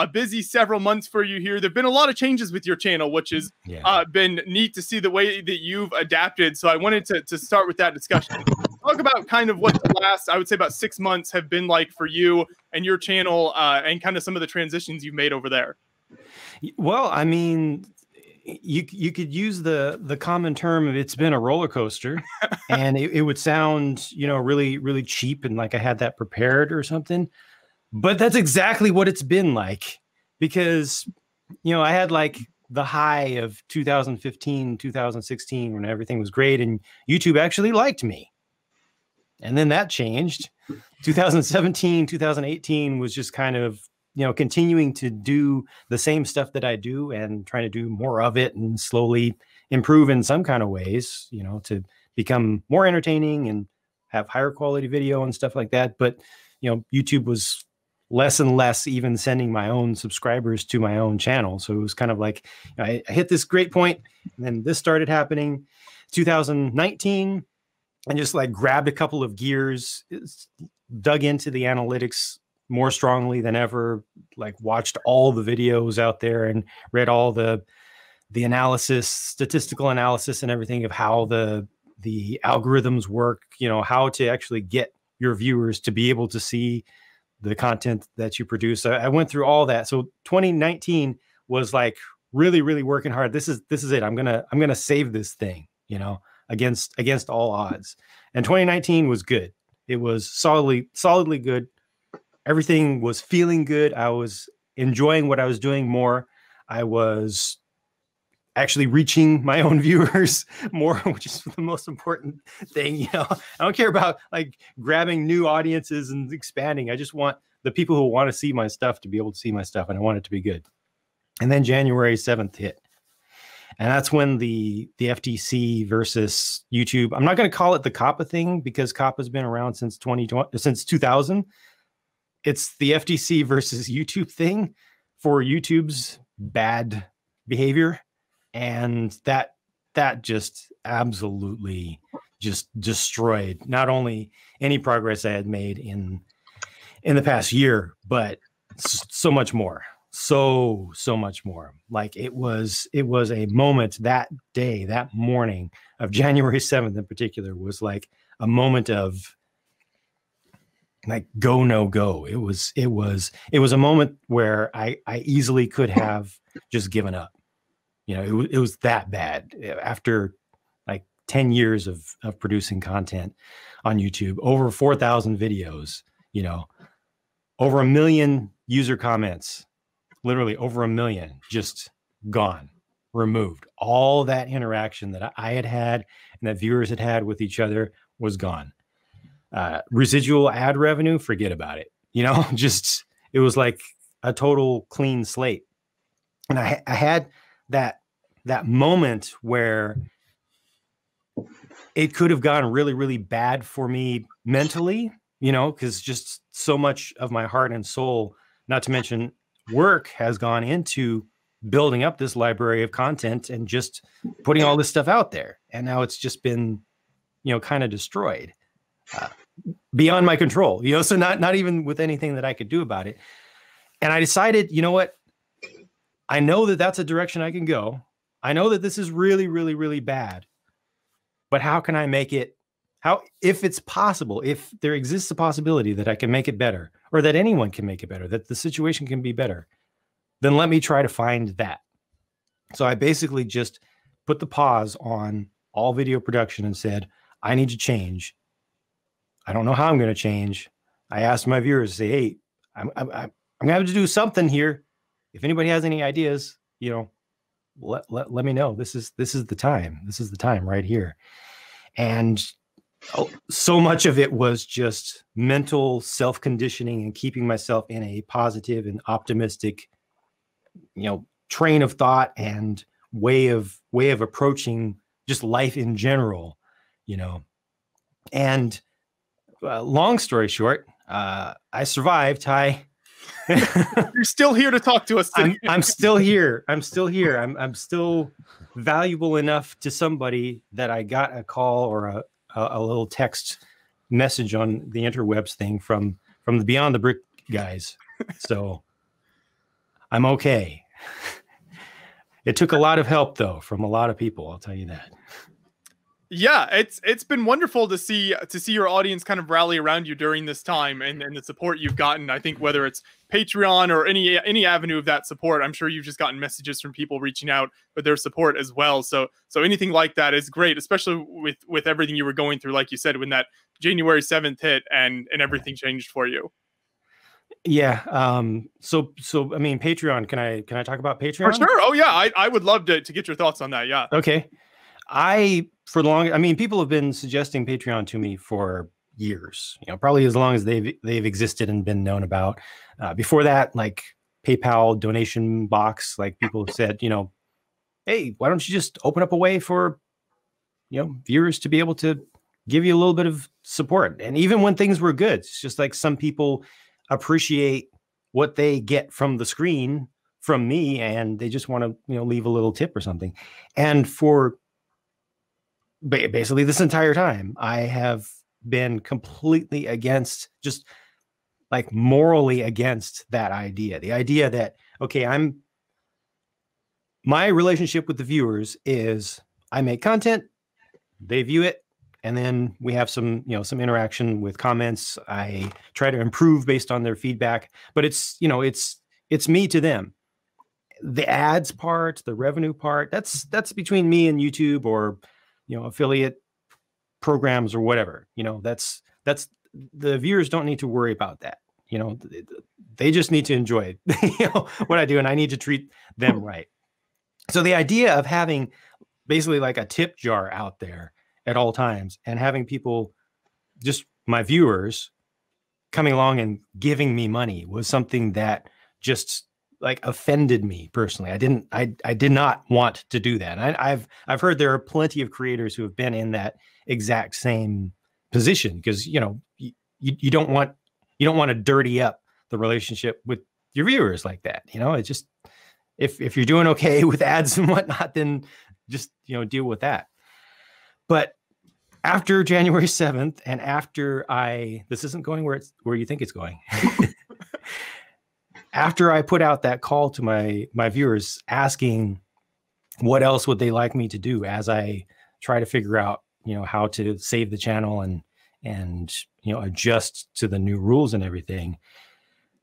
a busy several months for you here. There've been a lot of changes with your channel, which has been neat to see the way that you've adapted. So I wanted to start with that discussion. Talk about kind of what the last, I would say about 6 months have been like for you and your channel, and kind of some of the transitions you've made over there. Well, I mean, you could use the common term of it's been a roller coaster, and it would sound, you know, really, really cheap and like I had that prepared or something. But that's exactly what it's been like, because, you know, I had like the high of 2015, 2016 when everything was great and YouTube actually liked me. And then that changed. 2017, 2018 was just kind of, you know, continuing to do the same stuff that I do and trying to do more of it and slowly improve in some kind of ways, you know, to become more entertaining and have higher quality video and stuff like that. But, you know, YouTube was less and less even sending my own subscribers to my own channel. So it was kind of like, you know, I hit this great point, and then this started happening 2019, and just like grabbed a couple of gears, dug into the analytics more strongly than ever, like watched all the videos out there and read all the analysis, statistical analysis and everything of how the algorithms work, you know, how to actually get your viewers to be able to see the content that you produce. I went through all that. So 2019 was like really, really working hard. This is it. I'm gonna save this thing, you know, against all odds. And 2019 was good. It was solidly good. Everything was feeling good. I was enjoying what I was doing more. I was actually reaching my own viewers more, which is the most important thing. You know, I don't care about like grabbing new audiences and expanding. I just want the people who want to see my stuff to be able to see my stuff, and I want it to be good. And then January 7th hit. And that's when the FTC versus YouTube, I'm not going to call it the COPPA thing because COPPA has been around since 2000. It's the FTC versus YouTube thing for YouTube's bad behavior. And that just absolutely just destroyed not only any progress I had made in the past year, but so much more, so much more. Like it was a moment that day, that morning of January 7th in particular was like a moment of like go, no go. It was a moment where I easily could have just given up. You know, it was that bad. After like 10 years of producing content on YouTube, over 4,000 videos, you know, over 1 million user comments, literally over 1 million, just gone, removed. All that interaction that I had and that viewers had with each other was gone. Residual ad revenue, forget about it. You know, just, it was like a total clean slate. And I had that moment where it could have gone really, really bad for me mentally, you know, because just so much of my heart and soul, not to mention work, has gone into building up this library of content and just putting all this stuff out there. And now it's just been, you know, kind of destroyed beyond my control, you know, so not even with anything that I could do about it. And I decided, you know what? I know that that's a direction I can go. I know that this is really, really, really bad, but how can I make it, if it's possible, if there exists a possibility that I can make it better, or that anyone can make it better, that the situation can be better, then let me try to find that. So I basically just put the pause on all video production and said, I need to change. I don't know how I'm going to change. I asked my viewers to say, hey, I'm going to have to do something here. If anybody has any ideas, you know, let me know. This is the time. This is the time right here. And so much of it was just mental self-conditioning and keeping myself in a positive and optimistic, you know, train of thought and way of approaching just life in general, you know. And long story short, I survived. You're still here to talk to us today. I'm still here. I'm still valuable enough to somebody that I got a call or a little text message on the interwebs thing from the Beyond the Brick guys. So I'm okay. It took a lot of help though from a lot of people, I'll tell you that. Yeah, it's been wonderful to see your audience kind of rally around you during this time, and the support you've gotten. I think whether it's Patreon or any avenue of that support, I'm sure you've just gotten messages from people reaching out with their support as well. So anything like that is great, especially with everything you were going through, like you said, when that January 7th hit and everything changed for you. Yeah. So I mean, Patreon. Can I talk about Patreon? For sure. Oh yeah, I would love to get your thoughts on that. Yeah. Okay. People have been suggesting Patreon to me for years, probably as long as they've existed and been known about. Before that, like PayPal donation box, like people have said, hey, why don't you just open up a way for, viewers to be able to give you a little bit of support. And even when things were good, it's just like some people appreciate what they get from the screen from me, and they just want to, leave a little tip or something. And for basically this entire time, I have been completely against, just like morally against that idea. The idea that, okay, my relationship with the viewers is I make content, they view it, and then we have some interaction with comments. I try to improve based on their feedback, but it's me to them. The ads part, the revenue part, that's between me and YouTube, or affiliate programs or whatever. That's the viewers don't need to worry about that. They just need to enjoy what I do, and I need to treat them right. So the idea of having basically like a tip jar out there at all times, and having people, just my viewers, coming along and giving me money, was something that just like offended me personally. I did not want to do that. And I've heard there are plenty of creators who have been in that exact same position, because you don't want to dirty up the relationship with your viewers like that. It's just, if you're doing okay with ads and whatnot, then just deal with that. But after January 7th, and after this isn't going where you think it's going. After I put out that call to my viewers asking what else would they like me to do, as I try to figure out, how to save the channel and adjust to the new rules and everything,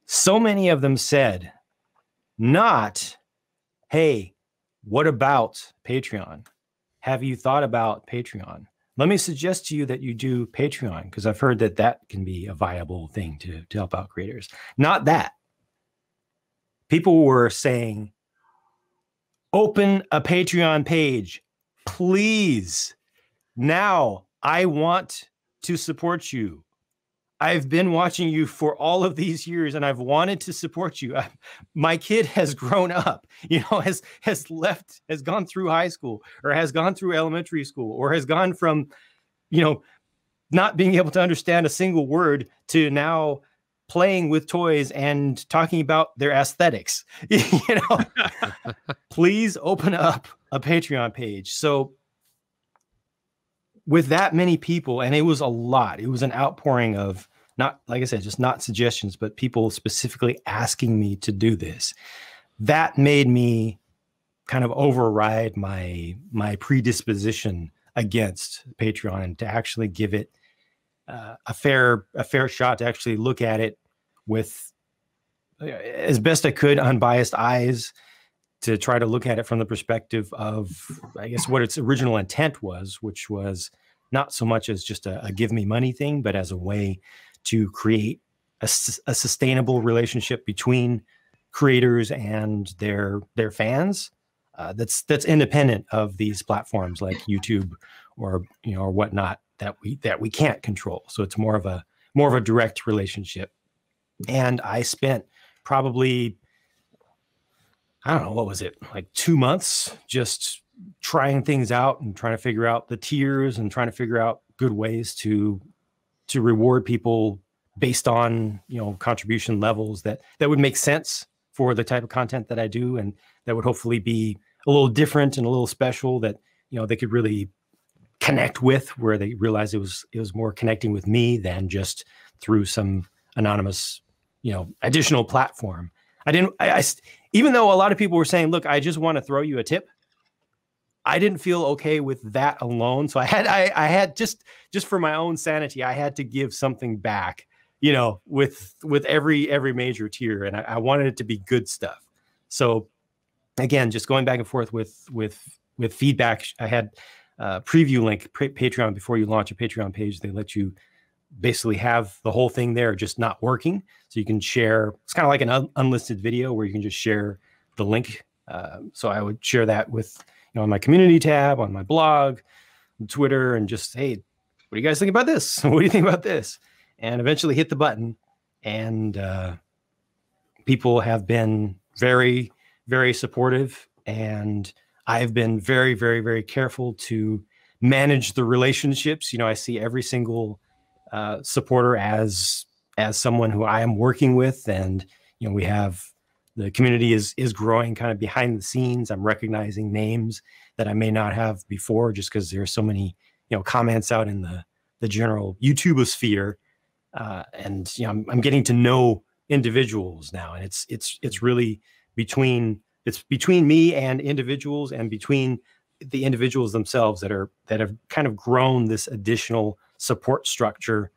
so many of them said, not, hey, what about Patreon? Have you thought about Patreon? Let me suggest to you that you do Patreon, because I've heard that can be a viable thing to help out creators. Not that. People were saying, open a Patreon page, please. Now I want to support you. I've been watching you for all of these years, and I've wanted to support you. My kid has grown up, has gone through high school, or has gone through elementary school, or has gone from, not being able to understand a single word to now playing with toys and talking about their aesthetics. Please open up a Patreon page. So with that many people, and it was a lot, it was an outpouring of, not, like I said, just not suggestions, but people specifically asking me to do this. That made me kind of override my predisposition against Patreon, and to actually give it a fair shot, to actually look at it with, as best I could, unbiased eyes, to try to look at it from the perspective of, I guess, what its original intent was, which was not so much as just a give me money thing, but as a way to create a sustainable relationship between creators and their fans, that's independent of these platforms like YouTube or or whatnot that we can't control. So it's more of a direct relationship. And I spent probably, I don't know, what was it, like 2 months just trying things out and trying to figure out the tiers and trying to figure out good ways to reward people based on, contribution levels that would make sense for the type of content that I do, and that would hopefully be a little different and a little special, that, they could really connect with, where they realized it was more connecting with me than just through some anonymous, additional platform. Even even though a lot of people were saying, look, I just want to throw you a tip, I didn't feel okay with that alone. So I had just for my own sanity, I had to give something back, you know, with every major tier. And I wanted it to be good stuff. So again, just going back and forth with feedback. I had a preview link, Patreon. Before you launch a Patreon page, they let you basically have the whole thing there just not working. So you can share, it's kind of like an unlisted video where you can just share the link. So I would share that with, you know, on my community tab, on my blog, Twitter, and just, hey, what do you guys think about this? What do you think about this? And eventually hit the button. And people have been very, very supportive. And I've been very, very, very careful to manage the relationships. You know, I see every single supporter as someone who I am working with. And, you know, we have, the community is growing kind of behind the scenes. I'm recognizing names that I may not have before just because there are so many, you know, comments out in the general YouTubeosphere. And, you know, I'm getting to know individuals now, and it's really between me and individuals, and between the individuals themselves that have kind of grown this additional support structure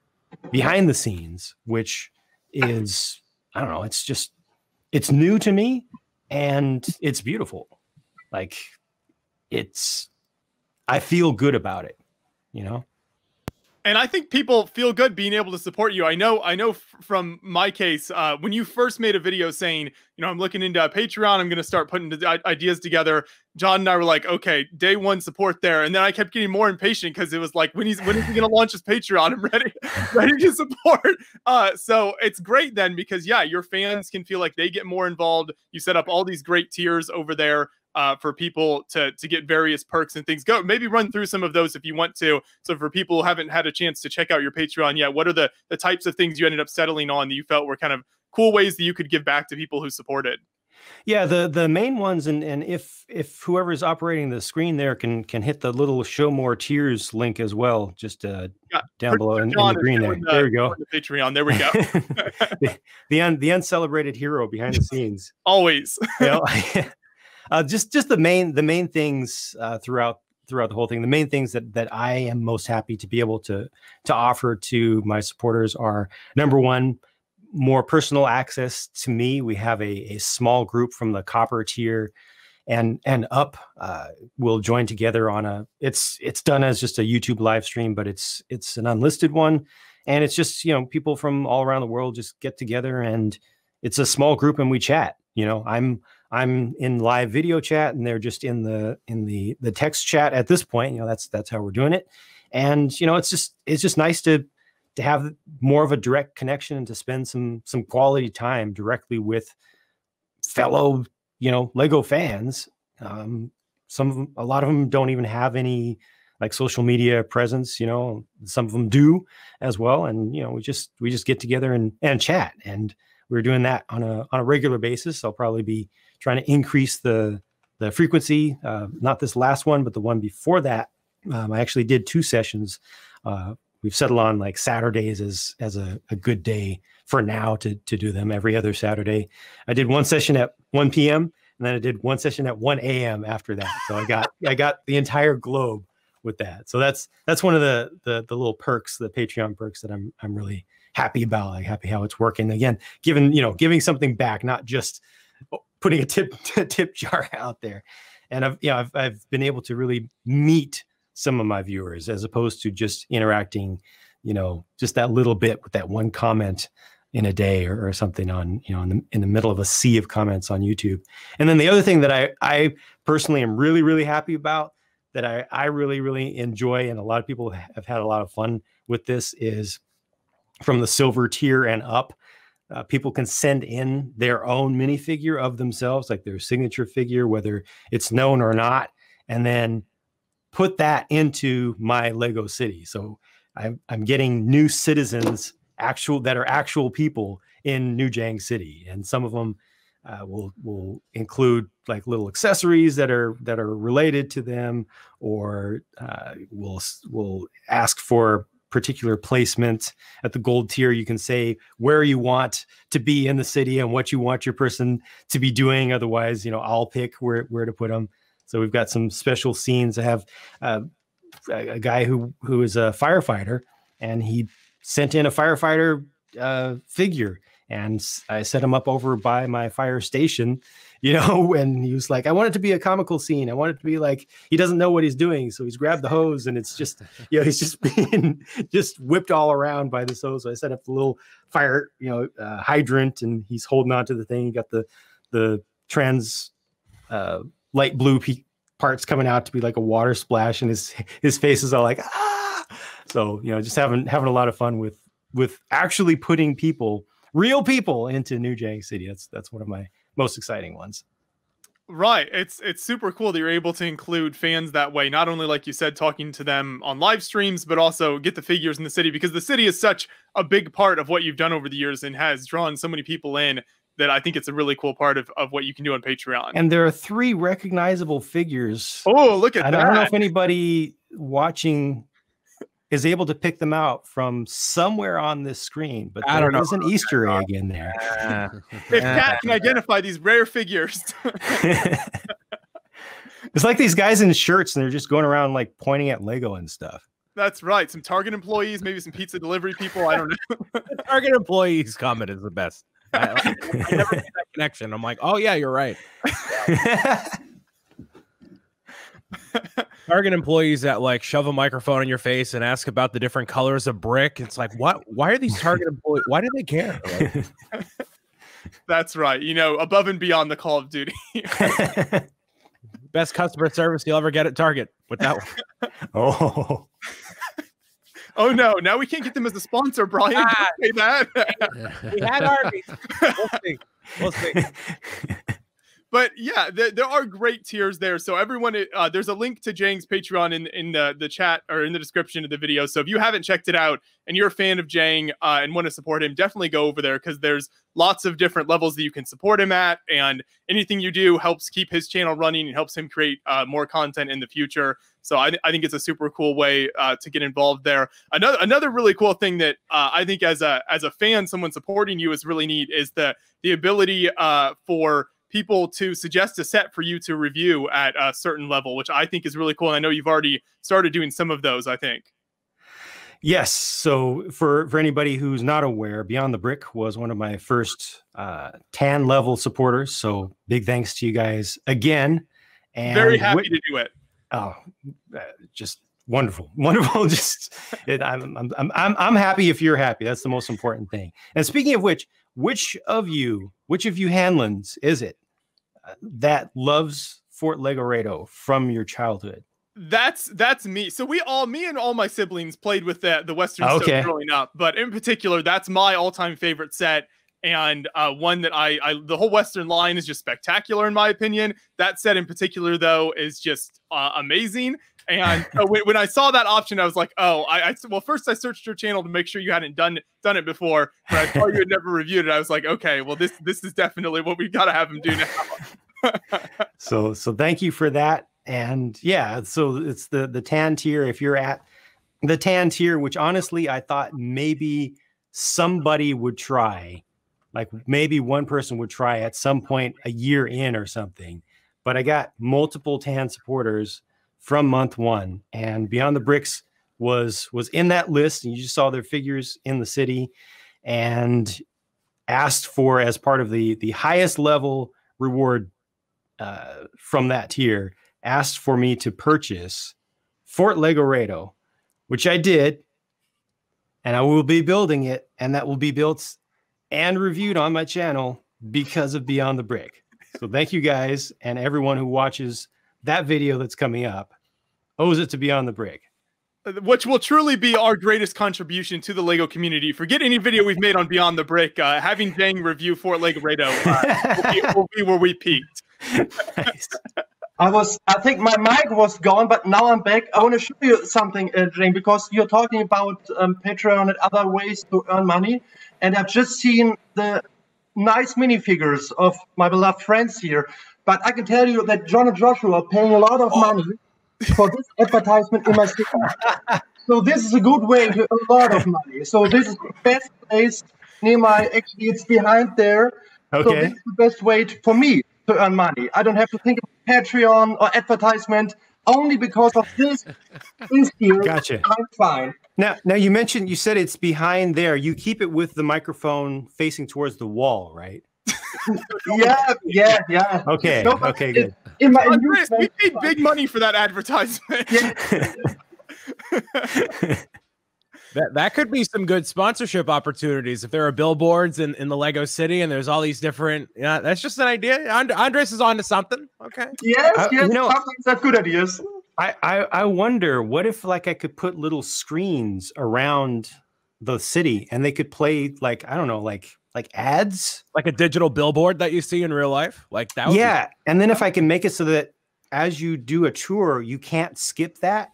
behind the scenes, which is, I don't know, it's new to me and it's beautiful. Like I feel good about it, you know? And I think people feel good being able to support you. I know from my case, when you first made a video saying, you know, I'm looking into Patreon, I'm going to start putting ideas together. John and I were like, okay, day one support there. And then I kept getting more impatient because it was like, when is he going to launch his Patreon? I'm ready to support. So it's great then, because yeah, your fans can feel like they get more involved. You set up all these great tiers over there. For people to get various perks and things. Go maybe run through some of those if you want to. So for people who haven't had a chance to check out your Patreon yet, what are the types of things you ended up settling on that you felt were kind of cool ways that you could give back to people who supported? Yeah, the main ones, and if whoever's operating the screen there can hit the little show more tiers link as well, just down below in the green there. There we go. The Patreon. There we go. the uncelebrated hero behind the scenes. Always. You know? Just the main things throughout the whole thing. The main things that I am most happy to be able to offer to my supporters are, number one, more personal access to me. We have a small group from the COPPA tier and up will join together on it's done as just a YouTube live stream, but it's an unlisted one, and it's just, you know, people from all around the world just get together, and it's a small group and we chat. You know, I'm in live video chat and they're just in the text chat at this point. You know, that's how we're doing it. And, you know, it's just nice to have more of a direct connection and to spend some quality time directly with fellow, you know, Lego fans. A lot of them don't even have any like social media presence, you know, some of them do as well. And, you know, we just get together and chat, and we're doing that on a regular basis. I'll probably be trying to increase the frequency, not this last one, but the one before that. I actually did 2 sessions. We've settled on like Saturdays as a good day for now to do them every other Saturday. I did 1 session at 1 p.m. and then I did 1 session at 1 a.m. after that. So I got the entire globe with that. So that's one of the little perks, the Patreon perks that I'm really happy about. Like, happy how it's working. Again, giving something back, not just putting a tip jar out there. And I've been able to really meet some of my viewers as opposed to just interacting, you know, just that little bit with that one comment in a day or something on, you know, in the middle of a sea of comments on YouTube. And then the other thing that I personally am really, really happy about, that I really, really enjoy, and a lot of people have had a lot of fun with this, is from the silver tier and up, people can send in their own minifigure of themselves, like their signature figure, whether it's known or not, and then put that into my Lego city. So I'm getting new citizens, that are actual people in New Jang City, and some of them will include like little accessories that are related to them, or will ask for particular placement. At the gold tier, you can say where you want to be in the city and what you want your person to be doing. Otherwise, I'll pick where to put them. So we've got some special scenes. I have a guy who is a firefighter, and he sent in a firefighter figure, and I set him up over by my fire station, and he was like, I want it to be a comical scene. I want it to be like, he doesn't know what he's doing. So he's grabbed the hose, and it's just, he's just being just whipped all around by this hose. So I set up the little fire, hydrant, and he's holding on to the thing. He got the trans light blue parts coming out to be like a water splash, and his face is all like, ah. So, just having a lot of fun with actually putting real people into New Jang City. That's one of my most exciting ones. Right. It's super cool that you're able to include fans that way. Not only, like you said, talking to them on live streams, but also get the figures in the city, because the city is such a big part of what you've done over the years and has drawn so many people in, that I think it's a really cool part of what you can do on Patreon. And there are 3 recognizable figures. Oh, look at that. I don't know if anybody watching is able to pick them out from somewhere on this screen, but there is an Easter egg in there. If Kat can identify these rare figures. It's like these guys in shirts, and they're just going around like pointing at Lego and stuff. That's right. Some Target employees, maybe some pizza delivery people. I don't know. The Target employees comment is the best. I never made that connection. I'm like, oh yeah, you're right. Target employees that like shove a microphone in your face and ask about the different colors of brick. It's like, what? Why are these Target employees? Why do they care? Like, that's right. Above and beyond the Call of Duty. Best customer service you'll ever get at Target with that one. Oh. Oh no! Now we can't get them as a sponsor, Brian. Say that. We had Arby's. We'll see. But yeah, there are great tiers there. So everyone, there's a link to Jang's Patreon in the chat or in the description of the video. So if you haven't checked it out and you're a fan of Jang and want to support him, definitely go over there, because there's lots of different levels that you can support him at, and anything you do helps keep his channel running and helps him create more content in the future. So I think it's a super cool way to get involved there. Another really cool thing that I think as a fan, someone supporting you is really neat is the ability for people to suggest a set for you to review at a certain level, which I think is really cool. And I know you've already started doing some of those, I think. Yes. So for anybody who's not aware, Beyond the Brick was one of my first tan level supporters. So big thanks to you guys again. And very happy to do it. Oh, just wonderful. Just I'm happy if you're happy. That's the most important thing. And speaking of which of you Hanlons is it that loves Fort Legoredo from your childhood? That's me. So me and all my siblings played with the Western stuff growing up, but in particular, that's my all-time favorite set. And one that the whole Western line is just spectacular in my opinion. That set in particular, though, is just amazing. And so when I saw that option, I was like, oh, well, first I searched your channel to make sure you hadn't done it before, but I saw you had never reviewed it. I was like, okay, well, this is definitely what we've got to have him do now. So thank you for that. And yeah, so it's the tan tier. If you're at the tan tier, which honestly I thought maybe somebody would try, like maybe one person would try at some point a year in or something, but I got multiple tan supporters from month 1, and Beyond the Bricks was in that list, and you just saw their figures in the city, and asked for, as part of the highest level reward from that tier, asked for me to purchase Fort Legoredo, which I did, and I will be building it, and that will be built and reviewed on my channel because of Beyond the Brick. So thank you guys, and everyone who watches that video that's coming up owes it to Beyond the Brick, which will truly be our greatest contribution to the Lego community. Forget any video we've made on Beyond the Brick. Having Jang review Fort Legoredo will be where we peaked. Nice. I think my mic was gone, but now I'm back. I want to show you something, Jane, because you're talking about Patreon and other ways to earn money. And I've just seen the nice minifigures of my beloved friends here. But I can tell you that John and Joshua are paying a lot of money for this advertisement in my city. So this is a good way to earn a lot of money. So this is the best place near my, actually it's behind there. Okay. So this is the best way for me to earn money. I don't have to think of Patreon or advertisement only because of this here. Gotcha. I'm fine. Now you said it's behind there. You keep it with the microphone facing towards the wall, right? Yeah. Okay. No, Okay, good. Andres, we paid big money for that advertisement. That could be some good sponsorship opportunities if there are billboards in the Lego City and there's all these different. Yeah, that's just an idea. Andres is on to something. Okay. Yes. Sometimes that's good ideas. I wonder, what if like I could put little screens around the city and they could play like, I don't know, like ads, like a digital billboard that you see in real life, like that. Yeah, and then if I can make it so that as you do a tour, you can't skip that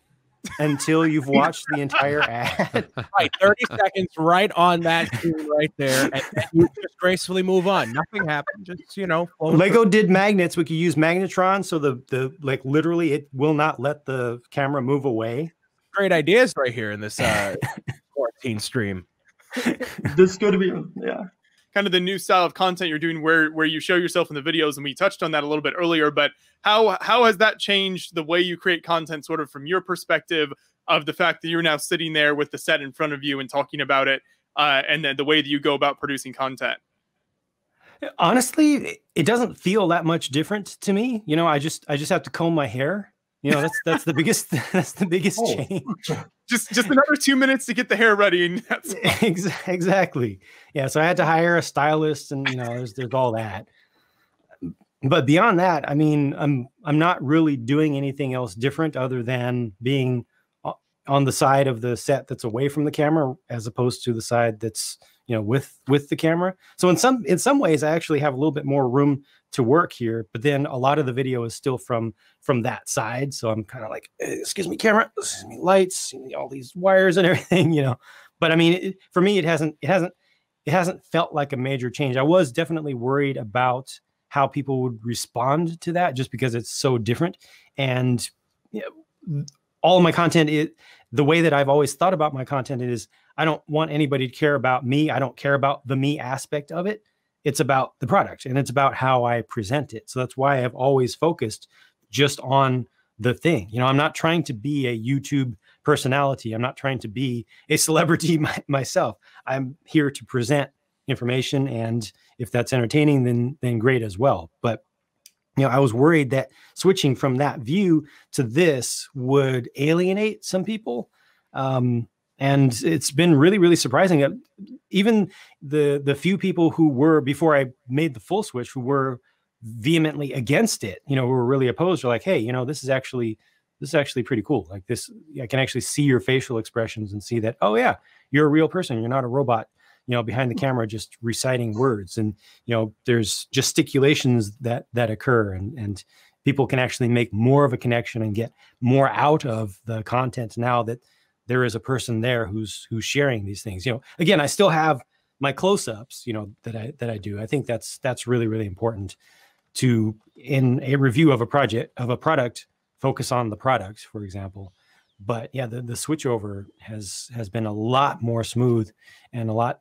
until you've watched the entire ad. Right, 30 seconds right on that screen right there, and then you just gracefully move on. Nothing happened. Just, you know, Lego did magnets. We could use magnetron, so the like literally it will not let the camera move away. Great ideas right here in this quarantine stream. This is going to be kind of the new style of content you're doing where you show yourself in the videos, and we touched on that a little bit earlier, but how has that changed the way you create content sort of from your perspective of the fact that you're now sitting there with the set in front of you and talking about it, and then the way that you go about producing content? Honestly, it doesn't feel that much different to me. You know, I just have to comb my hair. You know, that's the biggest change. Just another 2 minutes to get the hair ready, and that's exactly. Yeah, so I had to hire a stylist, and you know, there's all that. But beyond that, I mean, I'm not really doing anything else different other than being on the side of the set that's away from the camera, as opposed to the side that's, you know, with the camera. So in some ways, I actually have a little bit more room to work here, but then a lot of the video is still from that side. So I'm kind of like, excuse me, camera, excuse me, lights, all these wires and everything, you know. But I mean, for me, it hasn't felt like a major change. I was definitely worried about how people would respond to that, just because it's so different. And you know, all of my content, the way that I've always thought about my content is, I don't want anybody to care about me. I don't care about the me aspect of it. It's about the product, and it's about how I present it. So that's why I've always focused just on the thing. You know, I'm not trying to be a YouTube personality. I'm not trying to be a celebrity myself. I'm here to present information, and if that's entertaining, then great as well. But you know, I was worried that switching from that view to this would alienate some people. And it's been really, really surprising. Even the few people who were, before I made the full switch, who were vehemently against it, you know, who were really opposed, are like, hey, you know, this is actually pretty cool. Like this, I can actually see your facial expressions and see that, oh yeah, you're a real person. You're not a robot, you know, behind the camera just reciting words. And, you know, there's gesticulations that occur, and people can actually make more of a connection and get more out of the content now that there is a person there who's sharing these things. You know, again, I still have my close-ups, you know, that I do. I think that's really, really important to, in a review of a product, focus on the product, for example. But yeah, the switchover has been a lot more smooth and a lot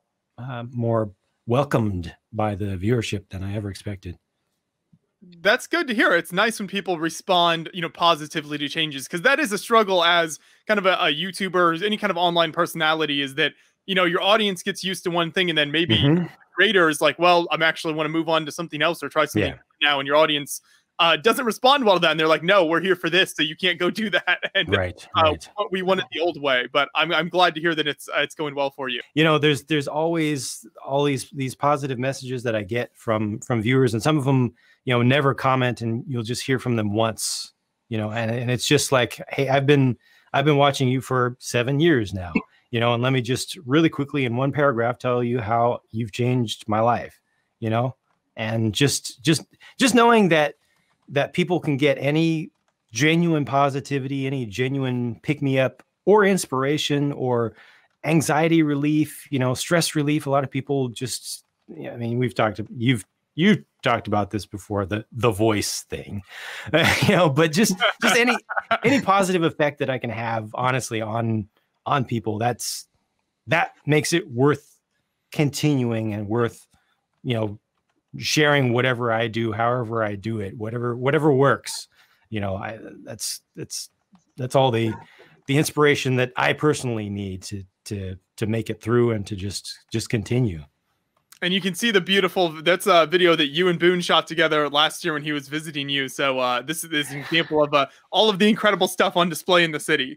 more welcomed by the viewership than I ever expected. That's good to hear. It's nice when people respond, you know, positively to changes, because that is a struggle as kind of a YouTuber or any kind of online personality, is that, you know, your audience gets used to one thing, and then maybe the creator is like, well, I'm actually want to move on to something else or try something now, and your audience doesn't respond well to that, and they're like, no, we're here for this, so you can't go do that. And right. We want it the old way. But I'm glad to hear that it's going well for you. You know, there's always all these positive messages that I get from viewers, and some of them, you know, never comment, and you'll just hear from them once, you know, and it's just like, hey, I've been watching you for 7 years now, you know, and let me just really quickly in one paragraph tell you how you've changed my life, you know. And just knowing that people can get any genuine positivity, any genuine pick-me-up or inspiration or anxiety relief, you know, stress relief. A lot of people just, I mean, you've talked about this before, the voice thing, you know, but just any positive effect that I can have, honestly, on on people, that makes it worth continuing and worth, you know, sharing whatever I do, however I do it, whatever works. You know, that's all the inspiration that I personally need to make it through and to just continue. And you can see the beautiful, that's a video that you and Boone shot together last year when he was visiting you. So this is an example of all of the incredible stuff on display in the city.